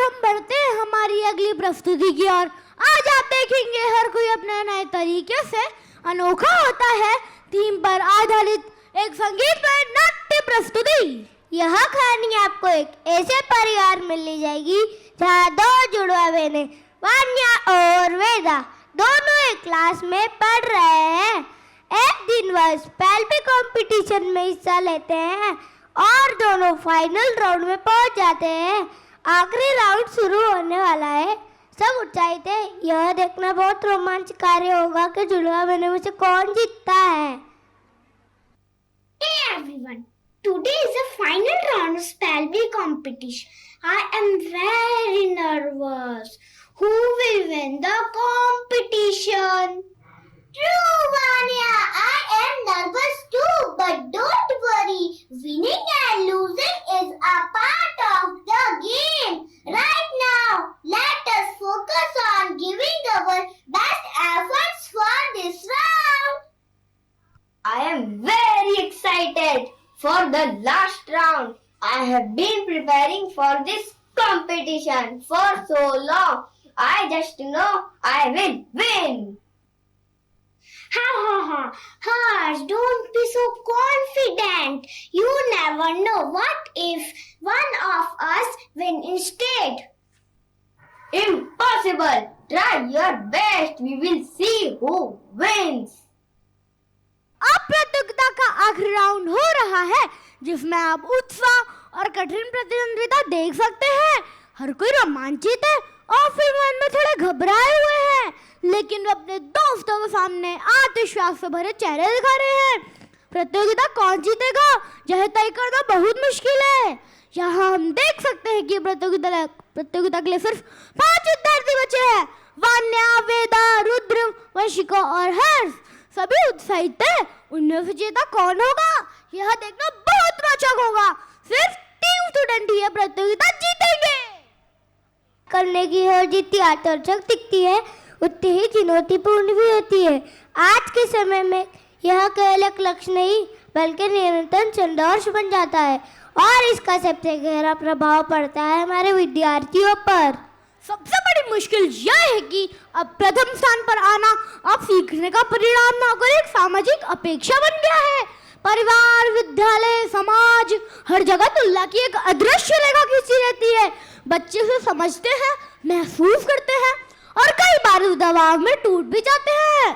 हम बढ़ते हैं हमारी अगली प्रस्तुति की ओर। आज आप देखेंगे हर कोई अपने नए तरीके से अनोखा होता है थीम पर आधारित एक संगीतमय नाट्य प्रस्तुति। यह कहानी आपको एक ऐसे परिवार में ले जाएगी जहाँ दो जुड़वा बहनें वान्या और वेदा दोनों एक क्लास में पढ़ रहे हैं। एक दिन वह स्पेल पे कंपटीशन में हिस्सा लेते हैं और दोनों फाइनल राउंड में पहुंच जाते हैं। आखिरी राउंड शुरू होने वाला है। सब उत्साहित है। यह देखना बहुत रोमांचकारी होगा कि जुड़वा बहनों में से कौन जीतता है। Hey everyone, today is the final round of spell bee competition. I am very nervous. Who will win the competition? True, Vanya. I am nervous too, but don't worry. Winning and losing is a part of the game. Right now, let us focus on giving our best efforts for this round. I am very excited for the last round. I have been preparing for this competition for so long. I just know I will win. Ha. Harsh, don't be so confident. You never know. What if one of us win instead? Impossible. Try your best. We will see who wins. अब प्रतियोगिता का आखिरी round हो रहा है जिसमें आप उत्साह और कठिन प्रतिद्वंदिता देख सकते हैं। हर कोई रोमांचित है और फिर मन में थोड़े घबराए हुए हैं, लेकिन वे अपने दोस्तों के सामने आत्मविश्वास से भरे चेहरे दिखा रहे हैं। प्रतियोगिता कौन जीतेगा यह तय करना बहुत मुश्किल है। यहाँ हम देख सकते हैं कि प्रतियोगिता के लिए सिर्फ 5 विद्यार्थी बचे हैं। वान्या, वेदा, रुद्र, वंशिका और हर्ष सभी उत्साहित है। उनमें से जीता कौन होगा यह देखना बहुत रोचक होगा। सिर्फ 3 स्टूडेंट ही प्रतियोगिता जीतेंगे। करने की और जितनी आकर्षक दिखती है उतनी ही चुनौतीपूर्ण भी होती है। आज के समय में यह केवल एक लक्ष्य नहीं बल्कि निरंतर संघर्ष बन जाता है और इसका सबसे गहरा प्रभाव पड़ता है हमारे विद्यार्थियों पर। सबसे बड़ी मुश्किल यह है कि अब प्रथम स्थान पर आना अब सीखने का परिणाम न होकर एक सामाजिक अपेक्षा बन गया है। परिवार, विद्यालय, समाज हर जगह तुलना की एक अदृश्य रेखा खींची रहती है। बच्चे उसे समझते हैं, महसूस करते हैं और कई बार उस दबाव में टूट भी जाते हैं।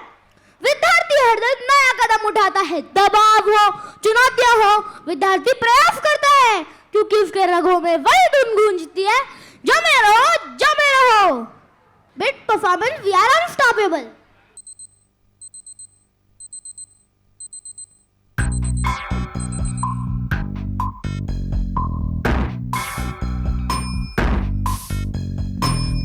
विद्यार्थी हर दिन नया कदम उठाता है। दबाव हो, चुनौतियां हो, विद्यार्थी प्रयास करता है क्योंकि उसके रगों में वही धुन गूंजती है, जमे रहो, जमे रहो। Beat performance, we are unstoppable.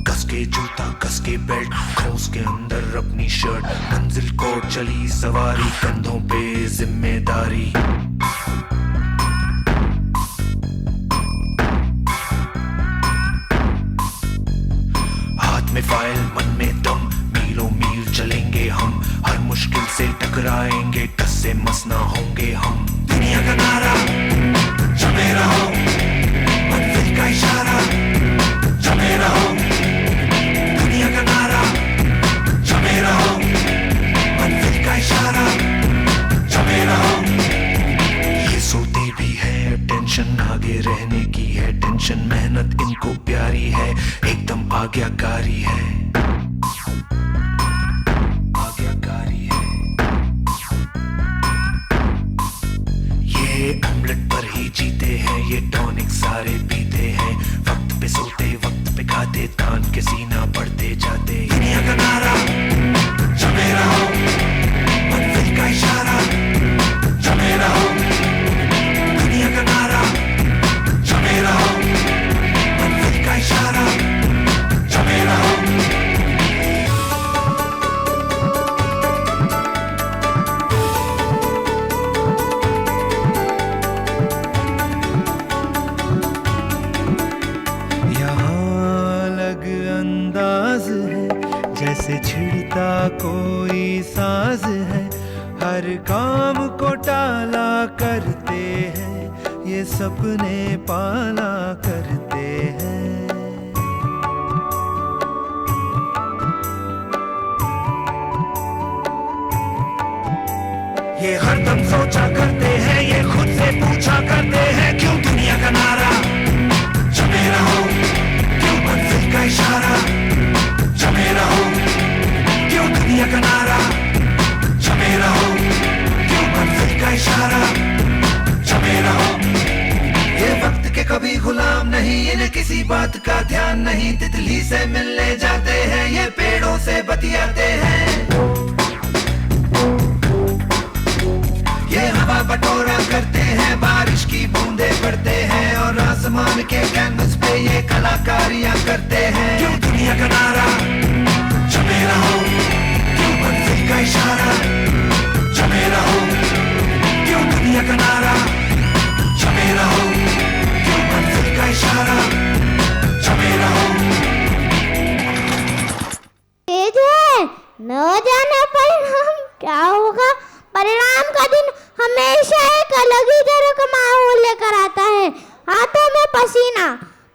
कसके जूता, कसके बेल्ट, खोस के अंदर अपनी शर्ट, मंजिल को चली सवारी, कंधों पे जिम्मेदारी। हाथ में फाइल, मन में दम, मीलों मील चलेंगे हम, हर मुश्किल से टकराएंगे, टस से मस ना होंगे हम। दुनिया का नारा जमे रहो, मंजिल का इशारा जमे रहो। दुनिया का नारा जमे रहो, मंजिल का इशारा जमे रहो। ये सोते भी है, टेंशन आगे रहने की है, टेंशन मेहनत इनको प्यारी है, एकदम आज्ञाकारी है, आज्ञाकारी है। ये ऑमलेट पर ही जीते हैं, ये टॉनिक सारे पीते हैं, वक्त पे सोते, वक्त पे खाते, तान के सीना बढ़ते जाते। दुनिया का नारा जमे रहो, मंजिल का इशारा जमे रहो। दुनिया का नारा जमे रहो, मंजिल का इशारा जमे रहो। जैसे छिड़ता कोई साज है, हर काम को टाला करते हैं, ये सपने पाला करते हैं। ऊंचा करते हैं क्यों दुनिया का नारा, जमे रहो क्यों मंजिल का इशारा, जमे रहो क्यों दुनिया का नारा, जमे रहो क्यों मंजिल का इशारा, जमे रहो। ये वक्त के कभी गुलाम नहीं, इन्हें किसी बात का ध्यान नहीं, तितली से मिलने जाते हैं, ये पेड़ों से बतियाते हैं, ये हवा बटोरा करते हैं, बारिश की बूंदे पड़ते हैं और आसमान के कैनवस पे ये कलाकारियां करते हैं। क्यों दुनिया का नारा, जमे रहो क्यों मंजिल का इशारा, जमे रहो क्यों दुनिया का नारा, जमे रहो क्यों मंजिल का इशारा, जमे रहो। तेज है, न जाने परिणाम क्या होगा। परिणाम का दिन हमेशा एक अलग ही तरह का माहौल लेकर आता है। हाथों में पसीना,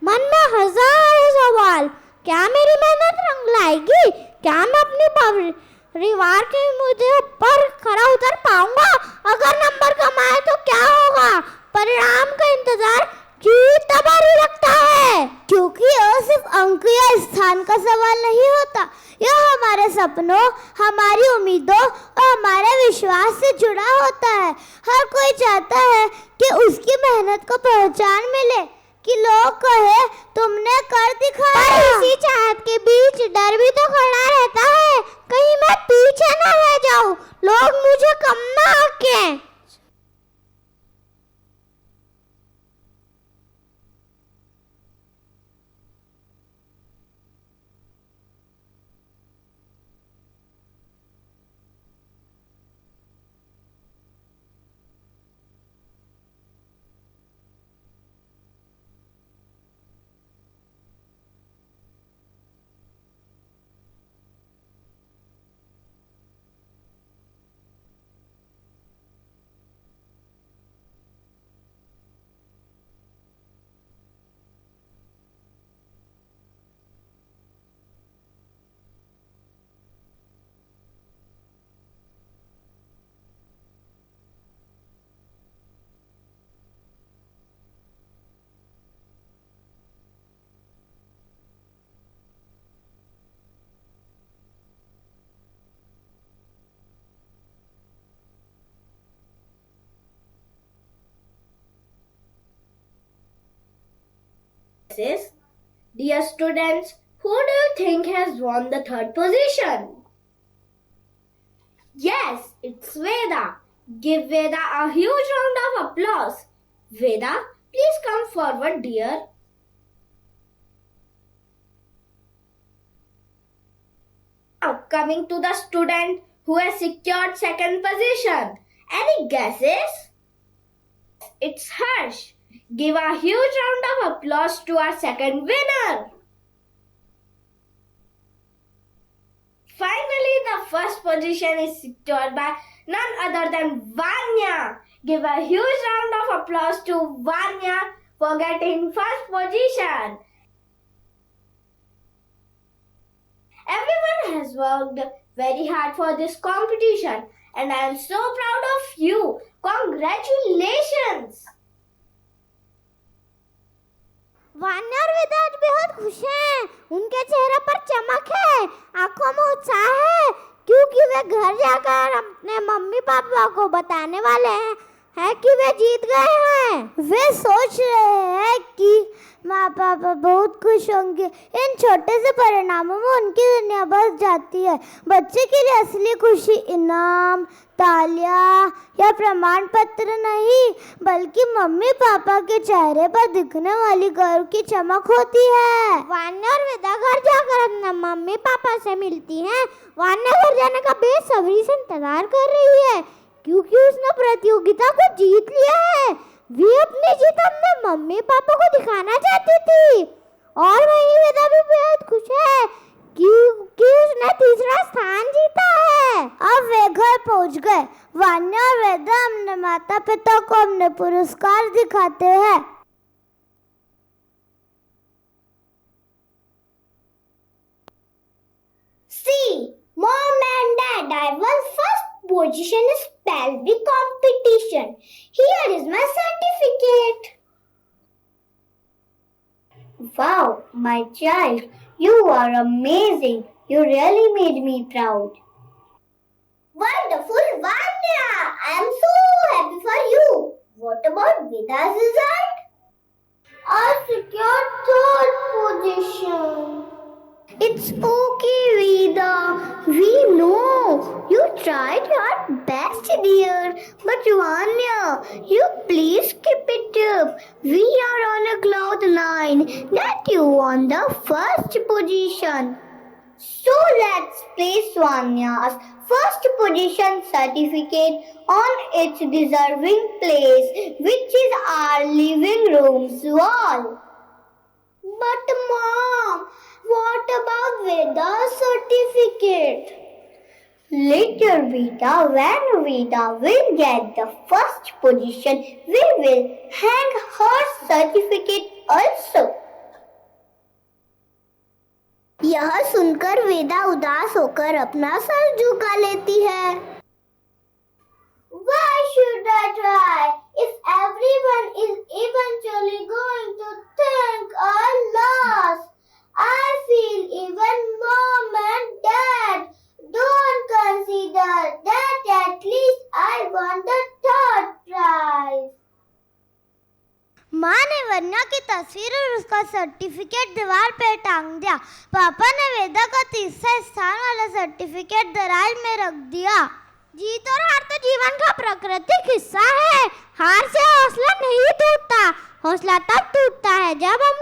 मन में हजारों सवाल। क्या मेरी मेहनत रंग लाएगी? क्या मैं अपनी परिवार के मुझे ऊपर खरा उतर पाऊंगा? अगर नंबर कम आए तो क्या होगा? परिणाम का इंतजार क्यों तबाही लगता है? क्योंकि यह सिर्फ अंक या स्थान का सवाल नहीं होता, यह हमारे सपनों, हमारी उम्मीदों और हमारे विश्वास से जुड़ा होता है। हर कोई चाहता है कि उसकी मेहनत को पहचान मिले, कि लोग कहे तुमने कर दिखाया। पर इसी चाहत के बीच डर भी तो खड़ा रहता है, कहीं मैं पीछे न रह जाऊं, लोग मुझे कम ना आंकें। Dear students, who do you think has won the third position? Yes, it's Veda. Give Veda a huge round of applause. Veda, please come forward, dear. Now, coming to the student who has secured second position. Any guesses? It's Harsh. Give a huge round of applause to our second winner. Finally, the first position is secured by none other than Vanya. Give a huge round of applause to Vanya for getting first position. Everyone has worked very hard for this competition and I am so proud of you. Congratulations! Vanya और वेदा आज बेहद खुश हैं। उनके चेहरे पर चमक है, आंखों में उत्साह है, क्योंकि वे घर जाकर अपने मम्मी पापा को बताने वाले हैं कि वे जीत गए हैं। वे सोच रहे हैं कि माँ पापा बहुत खुश होंगे। इन छोटे से परिणामों में उनकी दुनिया बस जाती है। बच्चे के लिए असली खुशी इनाम, तालियां या प्रमाण पत्र नहीं, बल्कि मम्मी पापा के चेहरे पर दिखने वाली गर्व की चमक होती है। वान्या और वेदा घर जाकर अपने मम्मी पापा से मिलती हैं। वान्या घर जाने का बेसब्री से इंतजार कर रही है, क्योंकि उसने प्रतियोगिता को जीत लिया है। वे अपनी जीत अपने मम्मी पापा को दिखाना चाहती थी। और वहीं वेदा भी बेहद खुश है क्योंकि उसने तीसरा स्थान जीता है। अब वे घर पहुंच गए। वान्या और वेदा अपने माता पिता को अपने पुरस्कार दिखाते हैं। See, Mom and Dad, I won first position in Spelby competition. Here is my certificate. Wow, my child, you are amazing. You really made me proud. Wonderful, Vanya! I am so happy for you. What about Veda's result? I secured third position. It's okay, Veda. We know you tried your best, dear. But Vanya, you please keep it up. We are on a cloud 9 that you won the first position. So let's place Vanya's first position certificate on its deserving place, which is our living room's wall. But Mom, what about Veda's certificate? Later, Veda, when Veda will get the first position, we will hang her certificate also. यह सुनकर वेदा उदास होकर अपना sir झुका लेती है. Why should I try if everyone is eventually going to think I lost? I feel even Mom and Dad don't consider that at least I won the third prize. माँ ने वन्या की तस्वीर और उसका सर्टिफिकेट दीवार पे टांग दिया. पापा ने वेदा का तीसरा स्थान वाला सर्टिफिकेट दराज में रख दिया. जीत और हार तो जीवन का प्राकृतिक हिस्सा है. हार से हौसला नहीं टूटता. हौसला तब टूटता है जब हम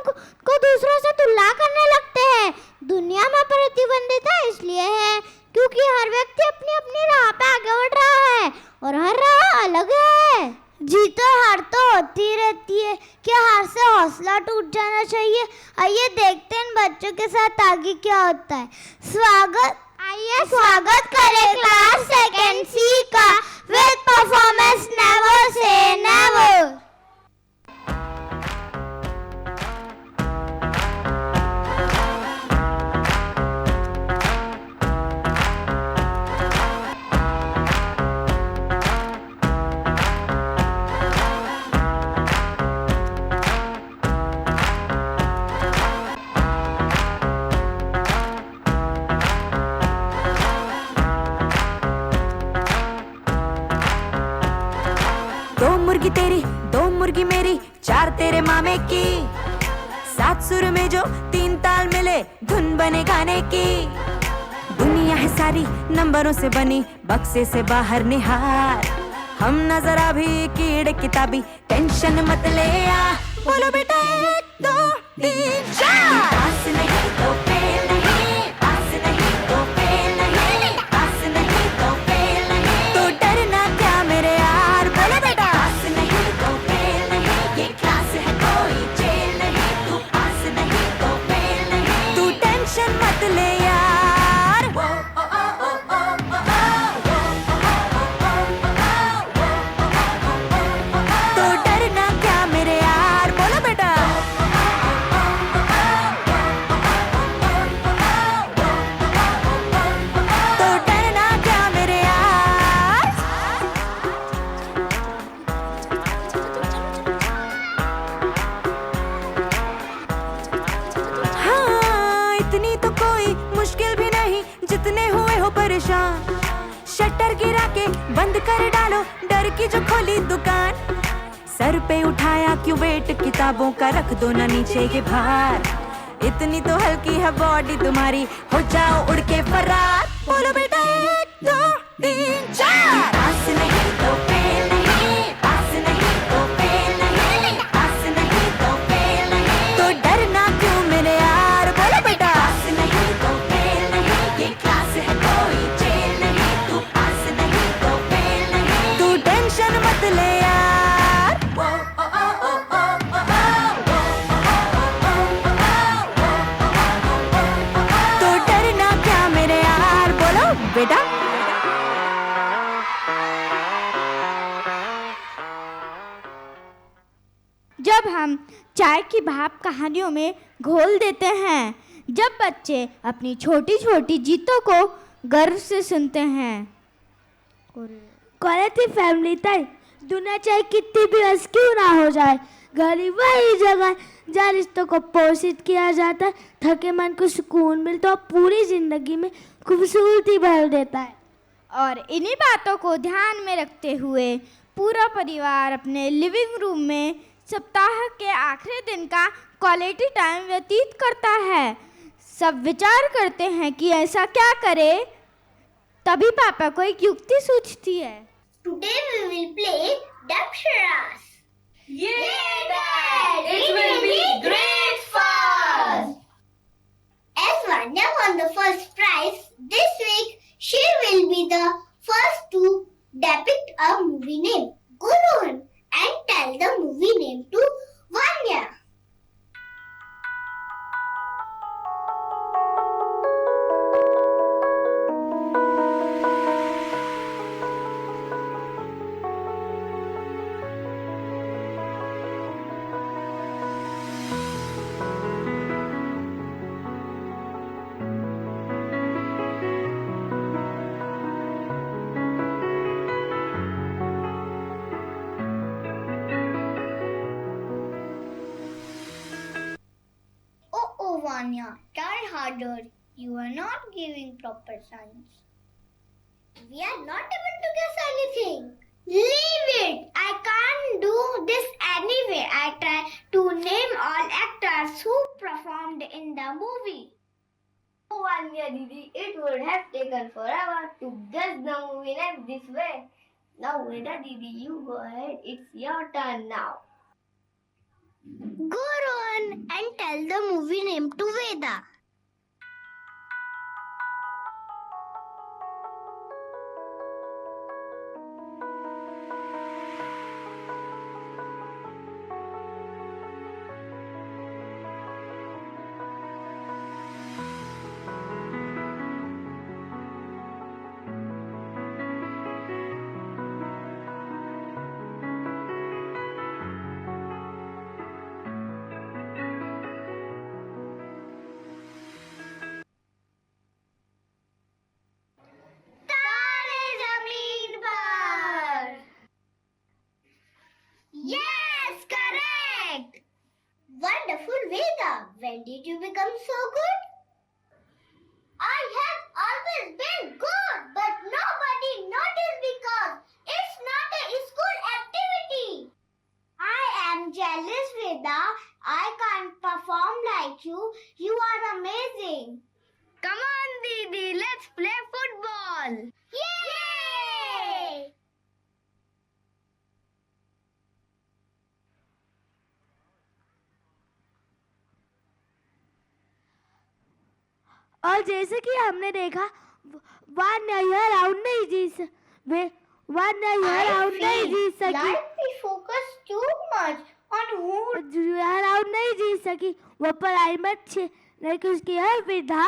को दूसरों से तुलना करने लगते हैं. दुनिया में प्रतिबंधिता इसलिए है क्योंकि हर व्यक्ति अपनी अपनी राह पे आगे बढ़ रहा है और हर राह अलग है. जीत और हार तो होती रहती है. क्या हार से हौसला टूट जाना चाहिए? आइए देखते हैं इन बच्चों के साथ आगे क्या होता है. स्वागत करें क्लास सेकेंड सी का with performance never say never. तेरी दो मुर्गी मेरी चार तेरे मामे की. 7 सुर में जो 3 ताल मिले धुन बने गाने की. दुनिया है सारी नंबरों से बनी बक्से से बाहर निहार. हम नजर अभी कीड़े किताबी टेंशन मत ले आ. बोलो बेटा 1 2 3 4. पास नहीं तो फेल नहीं. पास नहीं तो फेल नहीं. पास नहीं तो फेल नहीं. तो डरना क्या मेरे यार. बोलो बेटा मत ले यार. तो डरना क्या मेरे यार. बोलो बेटा तो डरना क्या मेरे यार. हाँ इतनी तो कोई मुश्किल भी नहीं जितने हुए हो परेशान. शटर गिरा के बंद कर डालो डर की जो खोली दुकान. सर पे उठाया क्यों वेट किताबों का रख दो ना नीचे के भार. इतनी तो हल्की है बॉडी तुम्हारी हो जाओ उड़ के फरार. बोलो बेटा 1 2 3 4. पास नहीं तो फेल नहीं. पास नहीं तो फेल नहीं. पास नहीं तो फेल नहीं. तो डरना क्यों मेरे यार. बोलो बेटा पास नहीं तो फेल नहीं. ये क्लास है कोई जेल नहीं. तू पास नहीं तो फेल नहीं. तू टेंशन मत ले यार. तो डरना क्या मेरे यार. बोलो बेटा जब हम चाय की भाप कहानियों में घोल देते हैं, जब बच्चे अपनी छोटी छोटी जीतों को गर्व से सुनते हैं, क्वालिटी फैमिली टाइम। दुनिया चाहे कितनी भी हंस क्यों ना हो जाए, घर ही वही जगह है जहाँ रिश्तों को पोषित किया जाता है। थके मन को सुकून मिलता है और पूरी जिंदगी में खूबसूरती भर देता है। और इन्हीं बातों को ध्यान में रखते हुए पूरा परिवार अपने लिविंग रूम में सप्ताह के आखिरी दिन का क्वालिटी टाइम व्यतीत करता है। सब विचार करते हैं कि ऐसा क्या करें, तभी पापा को एक युक्ति सूझती है। Today we will play Daksharas. Yay, Dad! It will be great fun! As Vanya won the first prize this week, she will be the first to depict a movie name. Go on and tell the movie name to Vanya. Oh, Vanya, try harder. You are not giving proper signs. We are not able to guess anything. Leave it. I can't do this anyway. I try to name all actors who performed in the movie. Oh, Vanya Didi, it would have taken forever to guess the movie name this way. Now, Veda Didi, you go ahead. It's your turn now. Go on and tell the movie name to Veda. Yes, correct. Wonderful, Veda. When did you become so good? I have always been good, but nobody noticed because it's not a school activity. I am jealous, Veda. I can't perform like you. You are amazing. Come on, Didi, let's play football. Yay! और जैसे कि हमने देखा, वान्या यह round नहीं जीत सकी। Like we focus too much on who. यह round नहीं जीत सकी। वह पढ़ाई में अच्छी, लेकिन उसकी यह विधा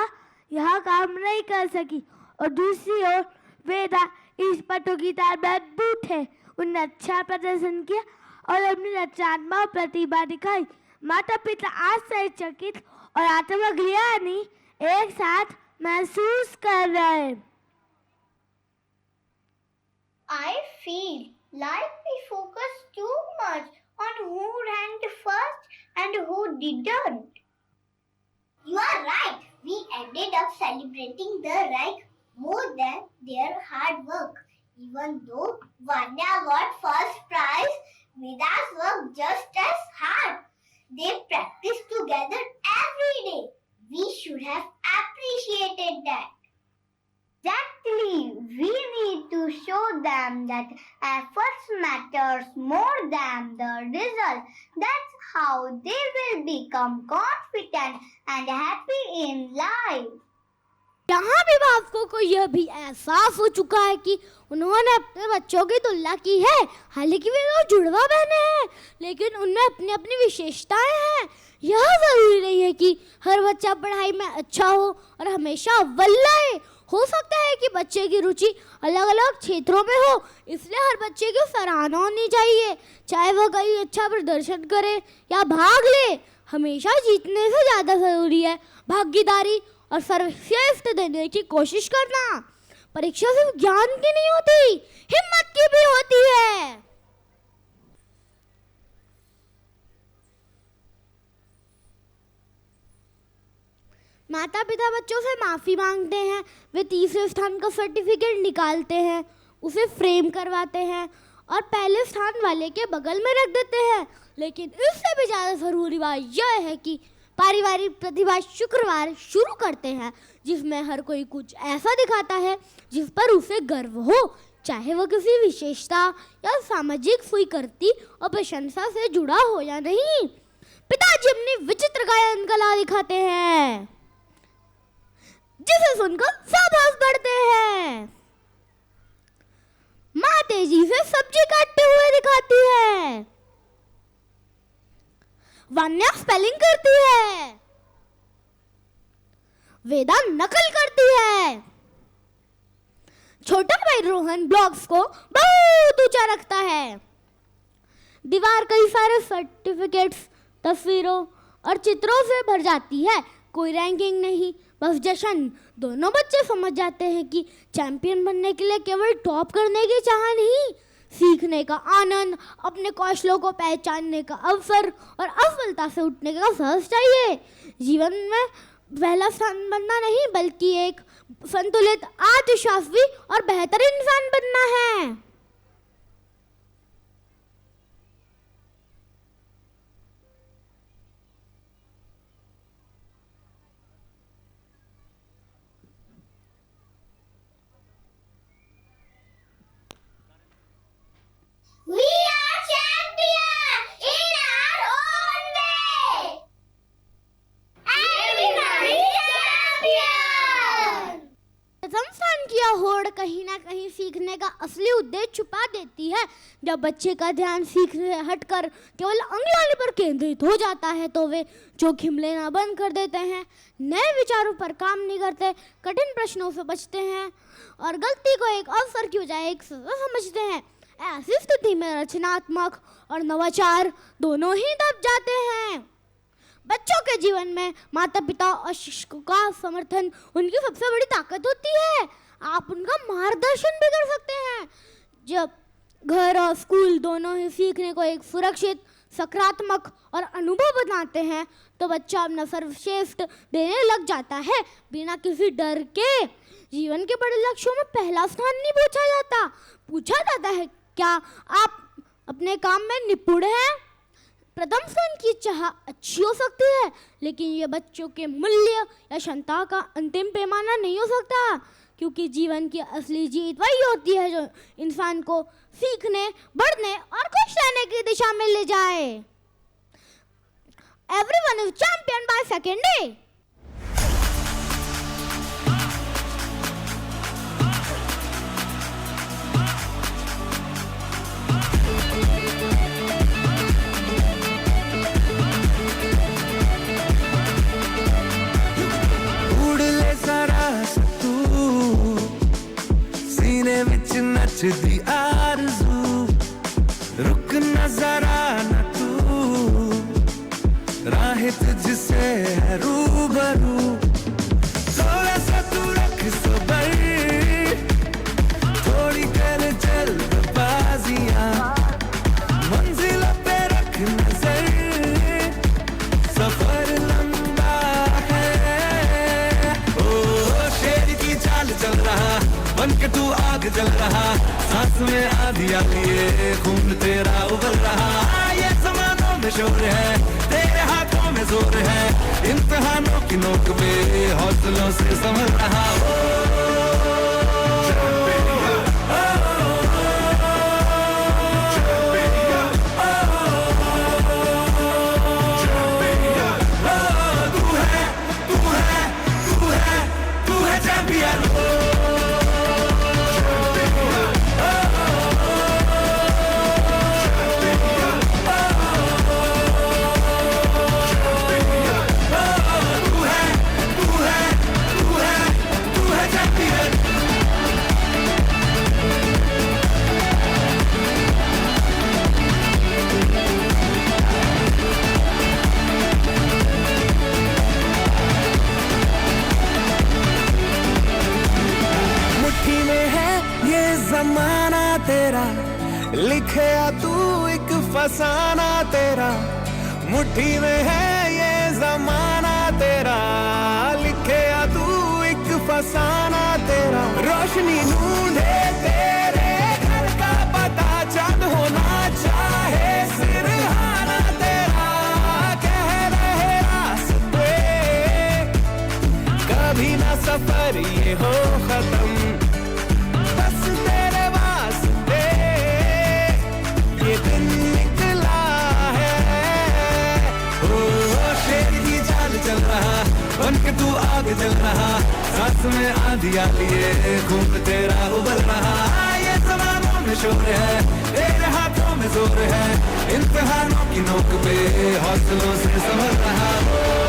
यह काम नहीं कर सकी। और दूसरी ओर वेदा इस प्रतियोगिता में अद्भुत है। उन्होंने अच्छा प्रदर्शन किया और अपनी रचनात्मक प्रतिभा दिखाई। माता पिता आश्चर्यचकित और आत्मग्लानि एक साथ महसूस कर रहे हैं। I feel like we focus too much on who ranked first and who didn't. You are right. We ended up celebrating the rank more than their hard work. Even though Vanya got first prize, Veda's worked just as hard. They practiced together every day. We should have appreciated that. Exactly. We need to show them that efforts matters more than the result. That's how they will become confident and happy in life. यहाँ अभिभावकों को यह भी एहसास हो चुका है कि उन्होंने अपने बच्चों की तुलना की है। हालांकि वे लोग जुड़वा बहने हैं, लेकिन उनमें अपनी अपनी विशेषताएं हैं। यह जरूरी नहीं है कि हर बच्चा पढ़ाई में अच्छा हो और हमेशा अव्वल लाए। हो सकता है कि बच्चे की रुचि अलग अलग क्षेत्रों में हो, इसलिए हर बच्चे की सराहना होनी चाहिए, चाहे वह कहीं अच्छा प्रदर्शन करे या भाग ले। हमेशा जीतने से ज़्यादा ज़रूरी है भागीदारी और सर्वश्रेष्ठ देने की कोशिश करना। परीक्षा सिर्फ ज्ञान की नहीं होती, हिम्मत की भी होती है। माता पिता बच्चों से माफ़ी मांगते हैं, वे तीसरे स्थान का सर्टिफिकेट निकालते हैं, उसे फ्रेम करवाते हैं और पहले स्थान वाले के बगल में रख देते हैं। लेकिन इससे भी ज़्यादा ज़रूरी बात यह है कि पारिवारिक प्रतिभा शुक्रवार शुरू करते हैं, जिसमें हर कोई कुछ ऐसा दिखाता है जिस पर उसे गर्व हो, चाहे वह किसी विशेषता या सामाजिक स्वीकृति और प्रशंसा से जुड़ा हो या नहीं। पिताजी अपनी विचित्र गायन कला दिखाते हैं, जिसे सुनकर शाबाश बढ़ते हैं। माँ तेजी से सब्जी काटते हुए दिखाती है। वान्या स्पेलिंग करती है। वेदा नकल करती है। छोटा भाई रोहन ब्लॉग्स को बहुत ऊंचा रखता है। दीवार कई सारे सर्टिफिकेट्स, तस्वीरों और चित्रों से भर जाती है। कोई रैंकिंग नहीं, बस जश्न। दोनों बच्चे समझ जाते हैं कि चैंपियन बनने के लिए केवल टॉप करने की चाह नहीं, सीखने का आनंद, अपने कौशलों को पहचानने का अवसर और असफलता से उठने का साहस चाहिए। जीवन में पहला स्थान बनना नहीं, बल्कि एक संतुलित, आत्मविश्वासी और बेहतर इंसान बनना है। We are champions in our own way. Everybody champion. प्रथम स्थान की होड़ कहीं ना कहीं सीखने का असली उद्देश्य छुपा देती है। जब बच्चे का ध्यान सीखने से हटकर केवल अंगलाने पर केंद्रित हो जाता है तो वे जोखिम लेना बंद कर देते हैं, नए विचारों पर काम नहीं करते, कठिन प्रश्नों से बचते हैं और गलती को एक अवसर की बजाय एक सजा समझते हैं। ऐसी स्थिति में रचनात्मक और नवाचार दोनों ही दब जाते हैं। बच्चों के जीवन में माता पिता और शिक्षकों का समर्थन उनकी सबसे बड़ी ताकत होती है। आप उनका मार्गदर्शन भी कर सकते हैं। जब घर और स्कूल दोनों ही सीखने को एक सुरक्षित, सकारात्मक और अनुभव बनाते हैं तो बच्चा अपना सर्वश्रेष्ठ देने लग जाता है, बिना किसी डर के। जीवन के बड़े लक्ष्यों में पहला स्थान नहीं पूछा जाता है क्या आप अपने काम में निपुण हैं। प्रथम स्थान की चाह अच्छी हो सकती है, लेकिन ये बच्चों के मूल्य या क्षमता का अंतिम पैमाना नहीं हो सकता, क्योंकि जीवन की असली जीत वही होती है जो इंसान को सीखने, बढ़ने और खुश रहने की दिशा में ले जाए। Everyone is champion by second day. नचदी आरज़ू, रुक न जरा न तू, राहें तुझसे है रूबरू। थोड़ा सा तू रख सबर, थोड़ी कर जल्दबाजियां, मंजिल पे रख नजर, सफर लंबा है। ओ शेर की चाल चल रहा, बनके तू आग जल रहा, सांस में आधी आती है, खून तेरा उबल रहा। ये ज़मानों में शोर है, तेरे हाथों में जोर है, इम्तिहानों की नोक पे हौसलों से संभल रहा। तू है चैंपियन। फसाना तेरा, मुट्ठी में है ये जमाना तेरा, लिखे या तू एक फसाना तेरा। रोशनी ढूंढे तेरे घर का पता, चांद होना चाहे सिरहाना तेरा, कह रहे रास्ते कभी ना सफर ये हो खत्म, बस तेरे वास्ते ये दिन निकला है। ओ शेर की चाल चल रहा, बन के तू आग जल रहा, सांस में आंधी आ लिए खून तेरा उबल रहा। ये जमानों में शोर है, तेरे हाथों में जोर है, इम्तिहानों की नोक पे हौसलों से संभल रहा।